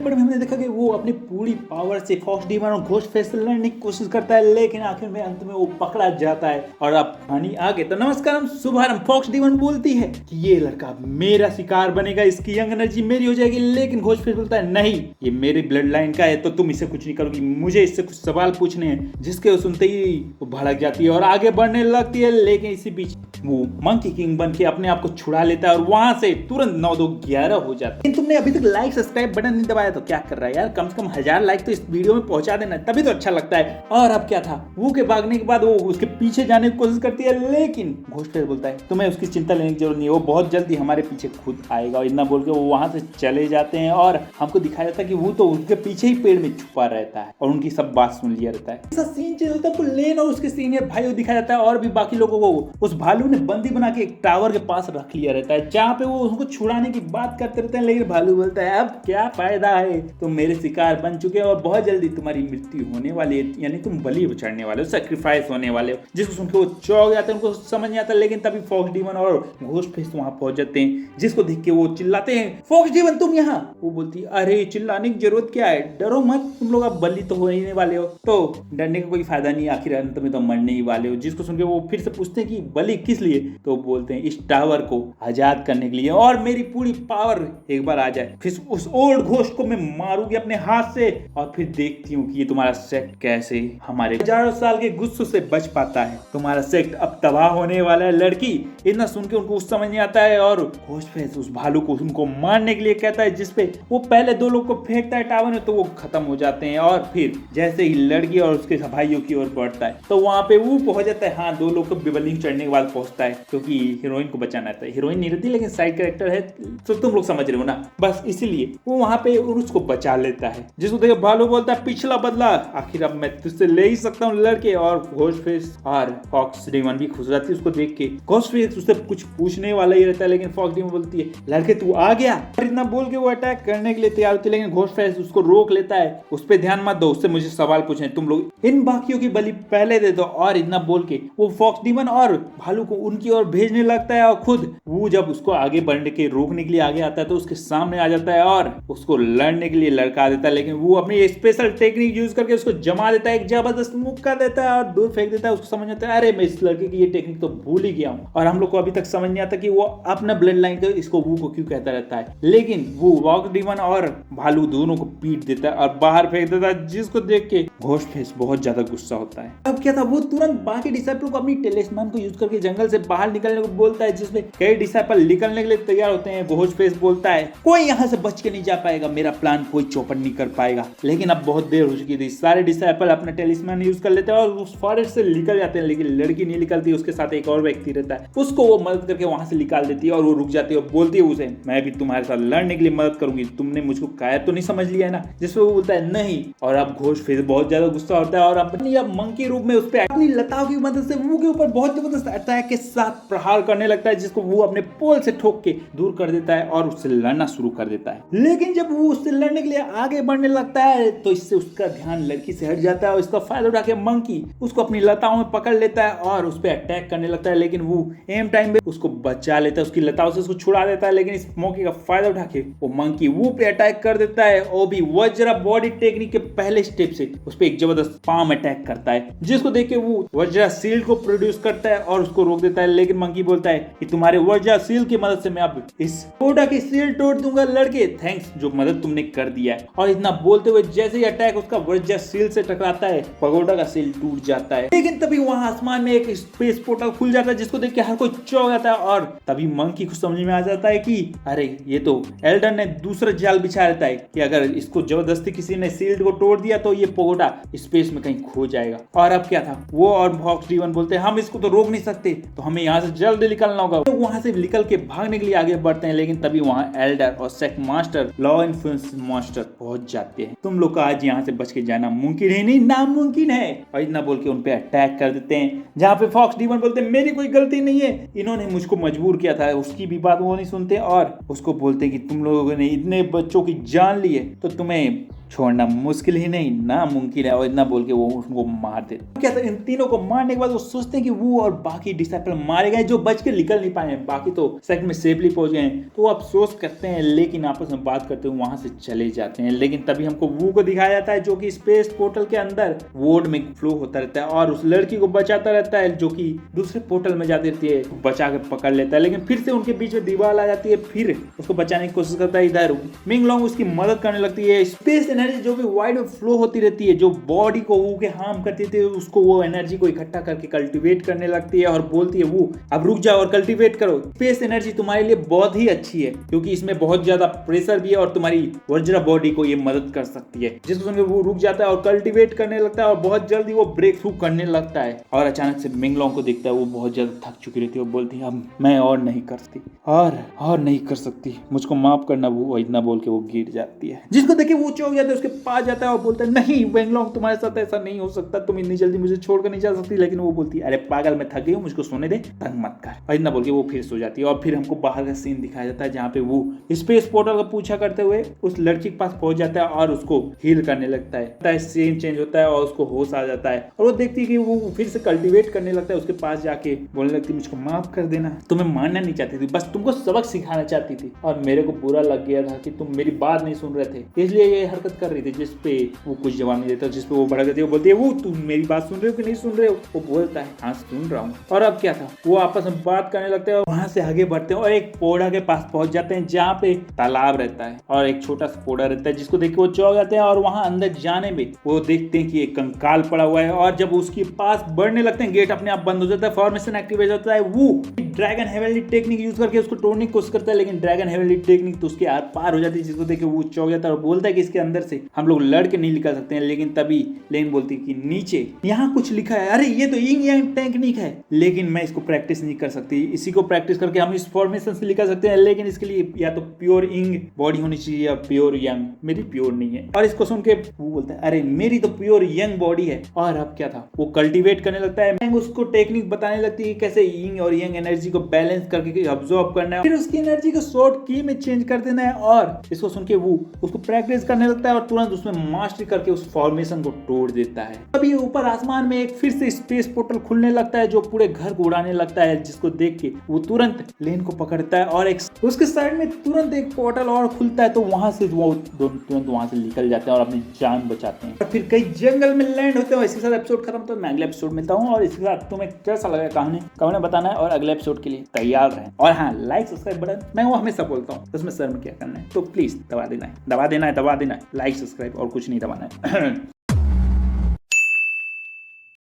Episode में हमने देखा कि वो अपनी पूरी पावर से फॉक्स डीमन और घोस्ट फेस से लड़ने की कोशिश करता है, लेकिन आखिर में अंत में वो पकड़ा जाता है। और अब कहानी आगे। तो नमस्कार, हम शुभारंभ। फॉक्स डीमन बोलती है कि ये लड़का मेरा शिकार बनेगा, इसकी यंग एनर्जी मेरी हो जाएगी, लेकिन घोस्ट फेस बोलता है नहीं, ये मेरी ब्लड लाइन का है तो तुम इसे कुछ नहीं करोगी, मुझे इससे कुछ सवाल पूछने हैं। जिसके सुनते ही वो भड़क जाती है और आगे बढ़ने लगती है, लेकिन इसी बीच वो मंकी किंग बन के अपने आप को छुड़ा लेता है और वहां से तुरंत 9-2-11 हो जाता है। लेकिन तुमने अभी तक लाइक सब्सक्राइब बटन नहीं दबाया तो क्या कर रहा है यार, कम से कम 1000 लाइक तो इस वीडियो में पहुंचा देना, तभी तो अच्छा लगता है। और अब क्या था, वो के भागने के बाद वो उसके पीछे जाने की कोशिश करती है, लेकिन घोस्ट फेस बोलता है तुम्हें उसकी चिंता लेने की जरूरत नहीं है, वो बहुत जल्दी हमारे पीछे खुद आएगा। और इतना बोल के वो वहां से चले जाते हैं और हमको दिखाया जाता है कि वो तो उसके पीछे ही पेड़ में छुपा रहता है और उनकी सब बात सुन लिया रहता है। ऐसा सीन चेंज होता है, लेन और उसके सीनियर भाई दिखाया जाता है और भी बाकी लोगों को उस भालू ने बंदी बना के एक टावर के पास रख लिया रहता है, जहाँ पे वो उसको छुड़ाने की बात करते रहते हैं। लेकिन भालू बोलता है अब क्या फायदा है, तुम मेरे शिकार बन चुके हो और बहुत जल्दी तुम्हारी मृत्यु होने वाली है, यानी तुम बलि चढ़ने वाले हो, सैक्रिफाइस होने वाले हो। जिसको सुन के वो चौंक जाते हैं, उनको समझ नहीं आता। लेकिन तभी फॉक्स डीमन और घोस्ट फेस वहां पहुंच जाते हैं, जिसको देख के वो चिल्लाते हैं फॉक्स डीमन तुम यहाँ। वो बोलती है अरे चिल्लाने की जरूरत क्या है, डरो मत, तुम लोग अब बलि तो होने वाले हो, तो डरने का कोई फायदा नहीं, आखिर अंत में तो मरने ही वाले हो। जिसको सुन के वो फिर से पूछते हैं कि बलि किस लिए, तो बोलते हैं इस टावर को आजाद करने के लिए और मेरी पूरी पावर एक बार आ जाए, फिर उस ओल्ड घोस्ट को मैं मारूंगी अपने हाथ से और फिर देखती हूँ कि ये तुम्हारा सेक्ट कैसे हमारे हजारों साल के गुस्सों से बच पाता है। तुम्हारा सेक्ट अब तबाह होने वाला है। लड़की इतना सुन के उनको कुछ समझ नहीं आता है और घोस्ट फेस उस भालू को उनको मारने के लिए कहता है, जिसपे वो पहले 2 लोग को फेंकता है टावर में, तो वो खत्म हो जाते हैं। और फिर जैसे ही लड़की और उसके भाइयों की ओर बढ़ता है तो वहां पे वो पहुंच जाता है। हाँ, 2 लोग को बिल्डिंग चढ़ने के बाद पहुंचता है, क्योंकि हीरोइन को बचाना था। हीरोइन नहीं रहती लेकिन साइड कैरेक्टर है, तो तुम लोग समझ रहे हो ना, बस इसीलिए वो वहां पे उसको बचा लेता है। जिसको देख भालू बोलता है पिछला बदला आखिर अब मैं तुझसे ले ही सकता हूँ लड़के। और घोस्ट फेस और फॉक्स डीमन भी खुश रहती है उसको देख के। घोस्ट फेस उससे कुछ पूछने वाला ही रहता है, लेकिन फॉक्स डीमन बोलती है लड़के तू आ गया, और इतना बोल के वो अटैक करने के लिए तैयार होती है, लेकिन घोस्ट फेस उसको रोक लेता है। उस पर ध्यान मत दो, उससे मुझे सवाल पूछने, तुम लोग इन बाकियों की बलि पहले दे दो। और इतना बोल के वो फॉक्स डीमन और भालू को उनकी ओर भेजने लगता है और खुद वो जब उसको आगे बढ़ने के रोकने के लिए आगे आता है तो उसके सामने आ जाता है और उसको लड़ने के लिए लड़का देता है। लेकिन वो अपनी स्पेशल टेक्निक यूज करके उसको जमा देता है, एक जबरदस्त मुक्का देता है और दूर फेंक देता है। उसको समझ आता है अरे मैं इस लड़के की ये टेक्निक तो भूल ही गया हूँ। और हम लोग को अभी तक समझ नहीं आता कि वो अपना ब्लड लाइन को इसको वो को क्यों कहता रहता है। लेकिन वो फॉक्स डीमन और भालू दोनों को पीट देता है और बाहर फेंक देता है, जिसको देख के घोस्ट फेस बहुत ज्यादा गुस्सा होता है। अब क्या था, वो तुरंत बाकी डिसाइपल को अपनी टेलिस्मान को यूज करके जंगल से बाहर निकलने को बोलता है, जिसमें कई डिसाइपल निकलने के लिए तैयार होते हैं। घोस्ट फेस बोलता है कोई यहाँ से बच के नहीं जा पाएगा, मेरा प्लान कोई चौपट नहीं कर पाएगा। लेकिन अब बहुत देर हो चुकी थी, सारे डिसाइपल अपना टेलिस्मान यूज कर लेते हैं और उस फॉरेस्ट से निकल जाते हैं। लेकिन लड़की नहीं निकलती, उसके साथ एक और व्यक्ति रहता है, उसको वो मदद करके वहां से निकाल देती है और वो रुक जाती है और बोलती है उसे मैं भी तुम्हारे साथ लड़ने के लिए मदद करूंगी, तुमने मुझको कायर तो नहीं समझ लिया है ना। जिसपे वो बोलता है नहीं। और अब घोस्ट फेस बहुत ज्यादा गुस्सा होता है और अपनी अब मंकी रूप में उस पे अपनी लताओं की मदद से वो के ऊपर बहुत जबरदस्त अटैक के साथ प्रहार करने लगता है, जिसको वो अपने पोल से ठोक के दूर कर देता है और उससे लड़ना शुरू कर देता है। लेकिन जब वो उससे लड़ने के लिए आगे बढ़ने लगता है तो इससे उसका ध्यान लड़की से हट जाता है और इसका फायदा उठा के मंकी उसको अपनी लताओं में पकड़ लेता है और उस पर अटैक करने लगता है। लेकिन वो एम टाइम में उसको बचा लेता है, उसकी लताओं से उसको छुड़ा देता है। लेकिन इस मौके का फायदा उठा के वो मंकी वो पे अटैक कर देता है और भी वज्रा बॉडी टेक्निक के पहले स्टेप से उस पे एक जबरदस्त पाम अटैक करता है, जिसको देख के वो वज्रा सील्ड को प्रोड्यूस करता है और उसको रोक देता है। लेकिन मंकी बोलता है कि तुम्हारे वज्रा सील्ड की मदद से मैं अब इस कोडा की सील तोड़ दूंगा लड़के, थैंक्स जो मदद तुमने कर दिया है। और इतना बोलते हुए जैसे ही अटैक उसका वज्रा सील से टकराता है, पगोडा का सील टूट जाता है। लेकिन तभी वहां आसमान में एक स्पेस पोर्टल खुल जाता है, जिसको देख के हर कोई चौंक जाता है। और तभी मंकी को समझ में आ जाता है कि अरे ये तो एल्डर ने दूसरा जाल बिछा रहता है कि अगर इसको जबरदस्ती किसी ने सील्ड को तोड़ दिया तो ये पगोडा स्पेस में कहीं खो जाएगा। और अब क्या था, वो और फॉक्स डीमन बोलते हैं हम इसको तो रोक नहीं सकते, तो हमें यहाँ से जल्दी निकलना होगा। तो वहां से निकल के भागने के लिए आगे बढ़ते हैं। लेकिन तभी वहां एल्डर और sect master law influence master पहुंच जाते हैं। तुम लोग का आज यहाँ से बच के जाना मुमकिन है नहीं, नामुमकिन है। और इतना बोल के उन पे अटैक कर देते हैं, जहाँ पे फॉक्स डीमन बोलते हैं मेरी कोई गलती नहीं है, इन्होंने मुझको मजबूर किया था। उसकी भी बात वो नहीं सुनते और उसको बोलते हैं कि तुम लोगों ने इतने बच्चों की जान ली है तो तुम्हें छोड़ना मुश्किल ही नहीं नामुमकिन है। और इतना बोल के वो उनको मार देते। क्या था, इन तीनों को मारने के बाद वो सोचते हैं कि वो और बाकी डिसाइपल मारे गए जो बच के निकल नहीं पाए, बाकी तो सेकंड में सेफली पहुंच गए। तो वो अफसोस करते हैं, लेकिन आपस में बात करते हुए वहां से चले जाते हैं। लेकिन तभी हमको वो को दिखाया जाता है जो कि स्पेस पोर्टल के अंदर वोड में फ्लो होता रहता है और उस लड़की को बचाता रहता है जो कि दूसरे पोर्टल में जाती रहती है, बचा के पकड़ लेता है। लेकिन फिर से उनके बीच में दीवार आ जाती है, फिर उसको बचाने की कोशिश करता है। इधर मिंग लोंग उसकी मदद करने लगती है। स्पेस एनर्जी जो भी वाइड में फ्लो होती रहती है, जो बॉडी को वो के हार्म करती थी, उसको वो एनर्जी को इकट्ठा करके कल्टीवेट करने लगती है और बोलती है वो अब रुक जाओ और कल्टीवेट करो। स्पेस एनर्जी तुम्हारे लिए बहुत ही अच्छी है क्योंकि इसमें बहुत ज्यादा प्रेशर भी है और तुम्हारी वज्रा बॉडी को ये मदद कर सकती है। जिसको सुनकर वो रुक जाता है और कल्टीवेट करने लगता है और बहुत जल्दी वो ब्रेक थ्रू करने लगता है। और अचानक से मिंग लोंग को देखता है, वो बहुत ज्यादा थक चुकी रहती है। वो बोलती है अब मैं और नहीं कर सकती और नहीं कर सकती, मुझको माफ करना। वो इतना बोल के वो गिर जाती है। जिसको देखे वो चौंक जाता है, उसके पास जाता है और बोलता है नहीं मिंग लोंग तुम्हारे साथ ऐसा नहीं हो सकता, तुम इतनी जल्दी मुझे छोड़कर नहीं जा सकती। लेकिन वो बोलती है अरे पागल मैं थक गई हूँ, मुझको सोने दे, तंग मत कर। और इतना बोल के वो फिर सो जाती है। और फिर हमको बाहर का सीन दिखाया जाता है जहाँ पे वो स्पेस पोर्टल का पूछा करते हुए उस लड़की के पास पहुंच जाता है और उसको हील करने लगता है। सीन चेंज होता है और उसको होश आ जाता है और वो देखती है कि वो फिर से कल्टीवेट करने लगता है। उसके पास जाके बोलने लगती है मुझको माफ कर देना, तुम्हें मारना नहीं चाहती थी, बस तुमको सबक सिखाना चाहती थी और मेरे को बुरा लग गया था कि तुम मेरी बात नहीं सुन रहे थे, इसलिए ये हरकत कर रही थी। जिसपे वो कुछ जवाब नहीं देता, जिसपे वो भड़क जाती है। वो बोलती है वो तुम मेरी बात सुन रहे हो कि नहीं सुन रहे हो? वो बोलता है हाँ सुन रहा हूँ। और अब क्या था, वो आपस में बात करने लगते हैं और वहां से आगे बढ़ते हैं और एक पौधा के पास पहुंच जाते हैं जहाँ पे तालाब रहता है और एक छोटा सा पौधा रहता है, जिसको देख के वो चौंक जाते हैं। और वहां अंदर जाने में वो देखते हैं कि एक कंकाल पड़ा हुआ है और जब उसके पास बढ़ने लगते हैं गेट अपने आप बंद हो जाता है, फॉर्मेशन एक्टिवेट होता है। वो ड्रैगन हेवनली टेक्निक यूज करके उसको तोड़ने की कोशिश करता है, लेकिन ड्रैगन हेवनली टेक्निक तो उसके आर पार हो जाती है, जिसको देख के वो चौंक जाता है और बोलता है कि इसके अंदर से हम लोग लड़ के नहीं निकल सकते हैं। लेकिन तभी लेन बोलती है कि नीचे यहाँ कुछ लिखा है, अरे ये तो यिंग यांग टेक्निक है, लेकिन मैं इसको प्रैक्टिस नहीं कर सकती। इसी को प्रैक्टिस करके हम इस फॉर्मेशन से निकल सकते हैं, लेकिन इसके लिए या तो प्योर इंग बॉडी होनी चाहिए या प्योर यंग। मेरी प्योर नहीं है। और इसको सुन के वो बोलता है अरे मेरी तो प्योर यंग बॉडी है। और अब क्या था, वो कल्टीवेट करने लगता है, उसको टेक्निक बताने लगती है कैसे यिंग और यंग एनर्जी को बैलेंस करके अब्सॉर्ब करना है, फिर उसकी एनर्जी को शॉर्ट की में चेंज कर देना है। और इसको सुन के वो उसको प्रैक्टिस करने लगता है और तुरंत उसमें मास्टरी करके उस फॉर्मेशन को तोड़ देता है। अभी ऊपर आसमान में एक फिर से स्पेस पोर्टल खुलने लगता है जो पूरे घर को उड़ाने लगता है, जिसको देख के वो तुरंत लेन को पकड़ता है और एक उसके साइड में तुरंत एक पोर्टल और खुलता है। तो वहां से वो तुरंत वहां से निकल जाते हैं और अपनी जान बचाते हैं और फिर कई जंगल में लैंड होते हैं। इसके साथ एपिसोड खत्म। तो मैं अगले एपिसोड मिलता हूँ और इसके साथ तुम्हें कैसा लगा कहानी कमेंट बताना है और अगले एपिसोड के लिए तैयार रहें। और हाँ, लाइक सब्सक्राइब बटन मैं वो हमेशा बोलता हूँ, उसमें सर में क्या करना है तो प्लीज दबा देना है, लाइक सब्सक्राइब और कुछ नहीं दबाना है।